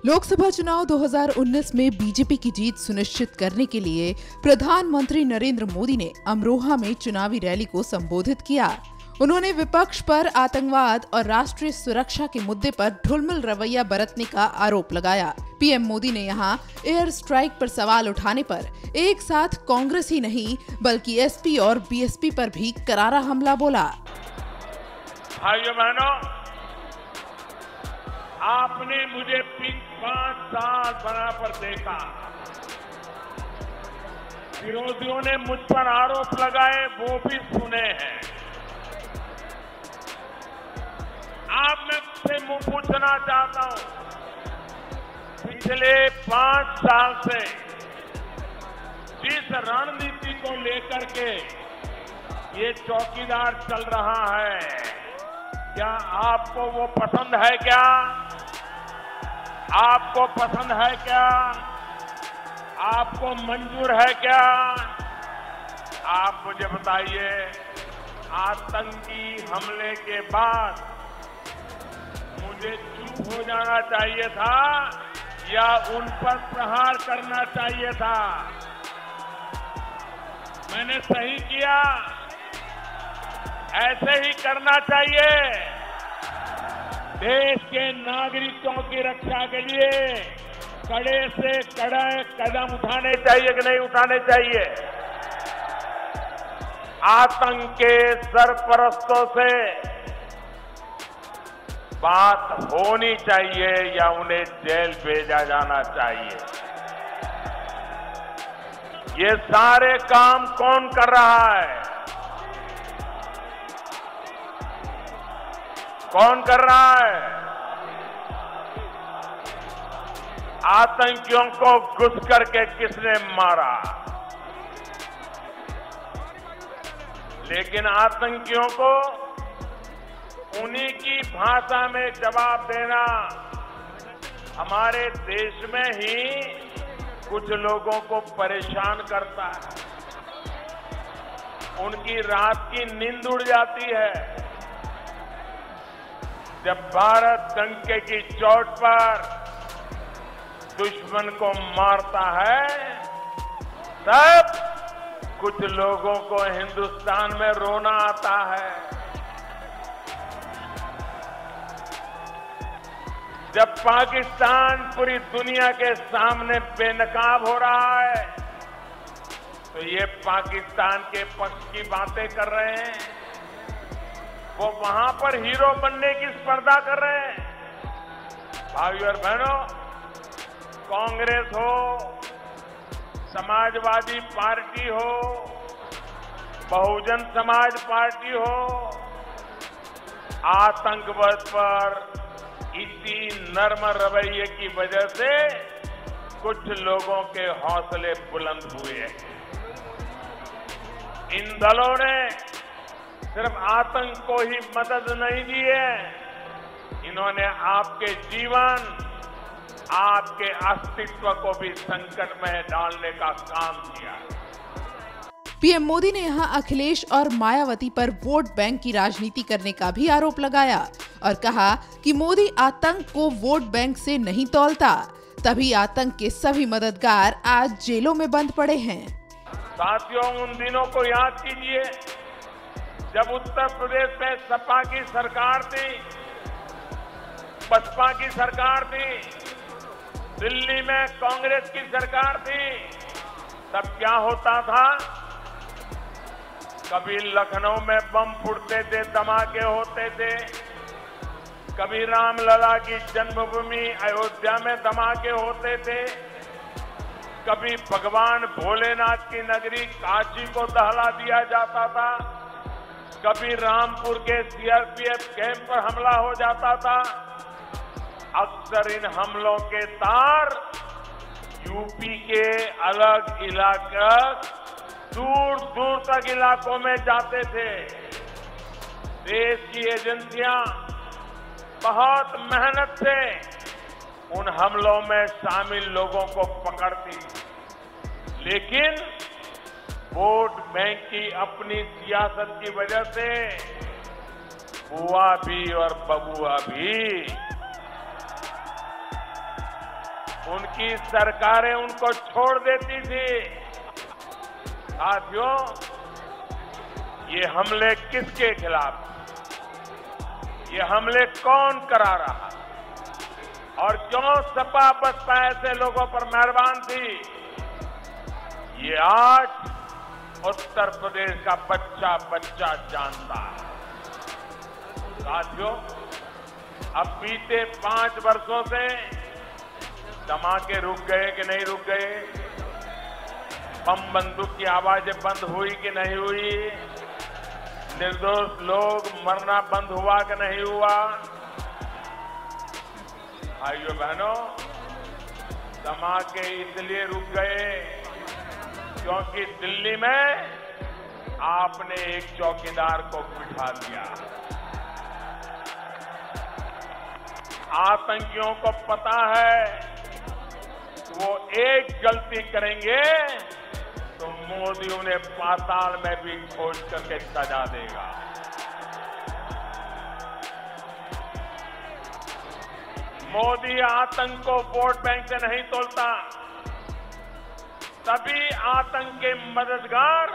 लोकसभा चुनाव 2019 में बीजेपी की जीत सुनिश्चित करने के लिए प्रधानमंत्री नरेंद्र मोदी ने अमरोहा में चुनावी रैली को संबोधित किया। उन्होंने विपक्ष पर आतंकवाद और राष्ट्रीय सुरक्षा के मुद्दे पर ढुलमुल रवैया बरतने का आरोप लगाया। पीएम मोदी ने यहां एयर स्ट्राइक पर सवाल उठाने पर एक साथ कांग्रेस ही नहीं बल्कि एसपी और बीएसपी पर भी करारा हमला बोला। भाइयों बहनों, आपने मुझे 5 साल बराबर देखा। विरोधियों ने मुझ पर आरोप लगाए, वो भी सुने हैं। आप मैं से पूछना चाहता हूं, पिछले 5 साल से जिस रणनीति को लेकर के ये चौकीदार चल रहा है, क्या आपको वो पसंद है? क्या आपको पसंद है? क्या आपको मंजूर है? क्या आप मुझे बताइए, आतंकी हमले के बाद मुझे चुप हो जाना चाहिए था या उन पर प्रहार करना चाहिए था? मैंने सही किया, ऐसे ही करना चाहिए। देश के नागरिकों की रक्षा के लिए कड़े से कड़े कदम उठाने चाहिए कि नहीं उठाने चाहिए? आतंक के सरपरस्तों से बात होनी चाहिए या उन्हें जेल भेजा जाना चाहिए? ये सारे काम कौन कर रहा है? कौन कर रहा है? आतंकियों को घुस करके किसने मारा? लेकिन आतंकियों को उन्हीं की भाषा में जवाब देना हमारे देश में ही कुछ लोगों को परेशान करता है। उनकी रात की नींद उड़ जाती है। जब भारत डंके की चोट पर दुश्मन को मारता है, तब कुछ लोगों को हिंदुस्तान में रोना आता है। जब पाकिस्तान पूरी दुनिया के सामने बेनकाब हो रहा है, तो ये पाकिस्तान के पक्ष की बातें कर रहे हैं। वो वहां पर हीरो बनने की स्पर्धा कर रहे हैं। भाइयों और बहनों, कांग्रेस हो, समाजवादी पार्टी हो, बहुजन समाज पार्टी हो, आतंकवाद पर इसी नर्म रवैये की वजह से कुछ लोगों के हौसले बुलंद हुए। इन दलों ने सिर्फ आतंक को ही मदद नहीं दी है, इन्होंने आपके जीवन, आपके अस्तित्व को भी संकट में डालने का काम किया। पीएम मोदी ने यहां अखिलेश और मायावती पर वोट बैंक की राजनीति करने का भी आरोप लगाया और कहा कि मोदी आतंक को वोट बैंक से नहीं तौलता, तभी आतंक के सभी मददगार आज जेलों में बंद पड़े हैं। साथियों, उन दिनों को याद कीजिए जब उत्तर प्रदेश में सपा की सरकार थी, बसपा की सरकार थी, दिल्ली में कांग्रेस की सरकार थी। तब क्या होता था? कभी लखनऊ में बम फूटते थे, धमाके होते थे। कभी रामलला की जन्मभूमि अयोध्या में धमाके होते थे। कभी भगवान भोलेनाथ की नगरी काशी को दहला दिया जाता था। कभी रामपुर के सीआरपीएफ कैंप पर हमला हो जाता था। अक्सर इन हमलों के तार यूपी के अलग इलाके, दूर दूर तक इलाकों में जाते थे। देश की एजेंसियां बहुत मेहनत से उन हमलों में शामिल लोगों को पकड़ती, लेकिन वोट बैंक की अपनी सियासत की वजह से बुआ भी और बबुआ भी उनकी सरकारें उनको छोड़ देती थी। साथियों, ये हमले किसके खिलाफ, ये हमले कौन करा रहा और क्यों सपा बसपा ऐसे लोगों पर मेहरबान थी, ये आज उत्तर प्रदेश का बच्चा बच्चा जानता है। साथियों, अब बीते 5 वर्षों से धमाके रुक गए कि नहीं रुक गए, बम बंदूक की आवाजें बंद हुई कि नहीं हुई, निर्दोष लोग मरना बंद हुआ कि नहीं हुआ। भाइयों बहनों, धमाके इसलिए रुक गए क्योंकि दिल्ली में आपने एक चौकीदार को बिठा दिया। आतंकियों को पता है वो एक गलती करेंगे तो मोदी उन्हें पाताल में भी खोज करके सजा देगा। मोदी आतंक को वोट बैंक से नहीं तोलता, तभी आतंक के मददगार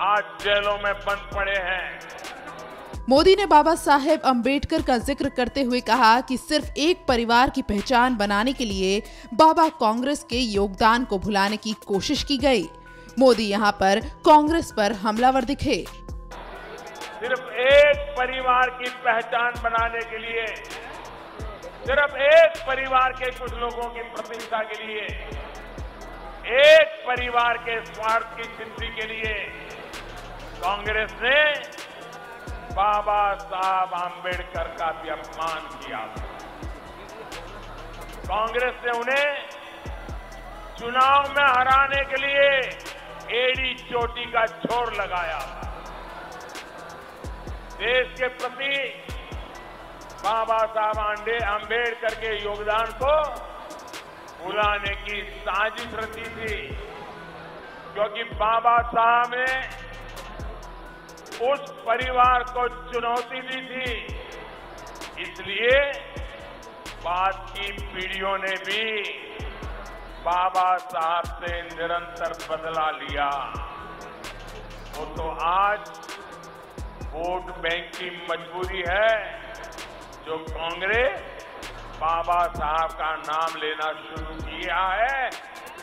आज जेलों में बंद पड़े हैं। मोदी ने बाबा साहेब अंबेडकर का जिक्र करते हुए कहा कि सिर्फ एक परिवार की पहचान बनाने के लिए बाबा कांग्रेस के योगदान को भुलाने की कोशिश की गई। मोदी यहां पर कांग्रेस पर हमलावर दिखे। सिर्फ एक परिवार की पहचान बनाने के लिए, सिर्फ एक परिवार के कुछ लोगों की प्रशंसा के लिए, एक परिवार के स्वार्थ की सिद्धि के लिए कांग्रेस ने बाबा साहब आंबेडकर का भी अपमान किया। कांग्रेस ने उन्हें चुनाव में हराने के लिए एड़ी चोटी का जोर लगाया। देश के प्रति बाबा साहब आंबेडकर के योगदान को भुलाने की साजिश रची थी, क्योंकि बाबा साहब ने उस परिवार को चुनौती दी थी। इसलिए बाद की पीढ़ियों ने भी बाबा साहब से निरंतर बदला लिया। वो तो आज वोट बैंक की मजबूरी है जो कांग्रेस बाबा साहब का नाम लेना शुरू किया है,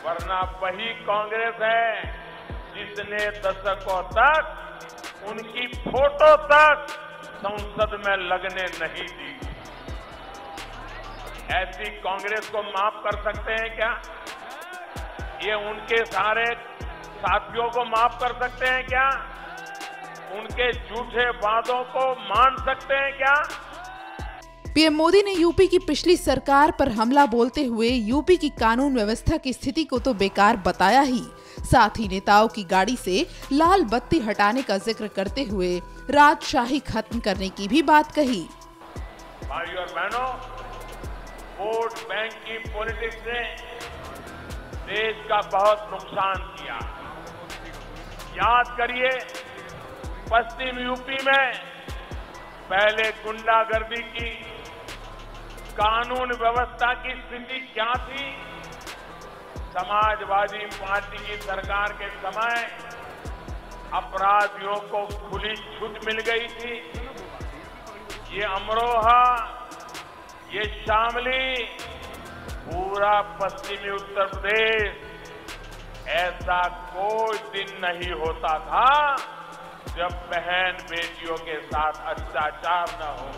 वरना वही कांग्रेस है जिसने दशकों तक उनकी फोटो तक संसद में लगने नहीं दी। ऐसी कांग्रेस को माफ कर सकते हैं क्या? ये उनके सारे साथियों को माफ कर सकते हैं क्या? उनके झूठे वादों को मान सकते हैं क्या? पीएम मोदी ने यूपी की पिछली सरकार पर हमला बोलते हुए यूपी की कानून व्यवस्था की स्थिति को तो बेकार बताया ही, साथ ही नेताओं की गाड़ी से लाल बत्ती हटाने का जिक्र करते हुए राजशाही खत्म करने की भी बात कही। भाइयों और बहनों, वोट बैंक की पॉलिटिक्स ने देश का बहुत नुकसान किया। याद करिए, पश्चिम यूपी में पहले गुंडागर्दी की, कानून व्यवस्था की स्थिति क्या थी। समाजवादी पार्टी की सरकार के समय अपराधियों को खुली छूट मिल गई थी। ये अमरोहा, ये शामली, पूरा पश्चिमी उत्तर प्रदेश, ऐसा कोई दिन नहीं होता था जब बहन बेटियों के साथ अत्याचार न हो,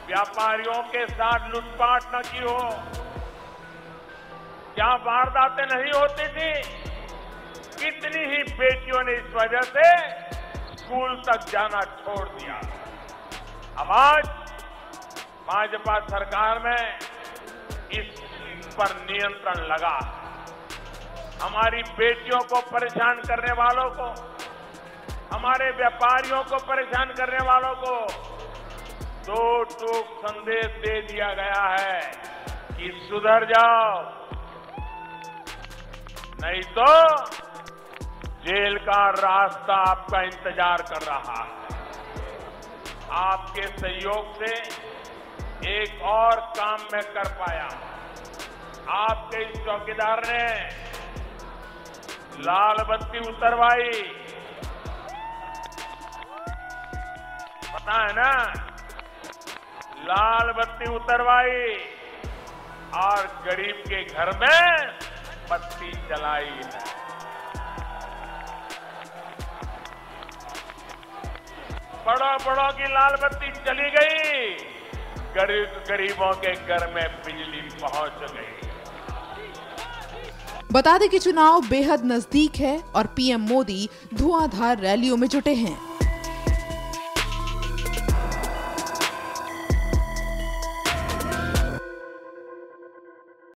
व्यापारियों के साथ लूटपाट न की हो, क्या वारदातें नहीं होती थी। कितनी ही बेटियों ने इस वजह से स्कूल तक जाना छोड़ दिया। अब आज भाजपा सरकार में इस पर नियंत्रण लगा। हमारी बेटियों को परेशान करने वालों को, हमारे व्यापारियों को परेशान करने वालों को दो टूक संदेश दे दिया गया है कि सुधर जाओ, नहीं तो जेल का रास्ता आपका इंतजार कर रहा है। आपके सहयोग से एक और काम मैं कर पाया। आपके इस चौकीदार ने लाल बत्ती उतरवाई, पता है ना, लाल बत्ती उतरवाई और गरीब के घर में बत्ती जलाई है। बड़ों की लाल बत्ती चली गई, गरीबों के घर में बिजली पहुंच गई। बता दें कि चुनाव बेहद नजदीक है और पीएम मोदी धुआंधार रैलियों में जुटे हैं।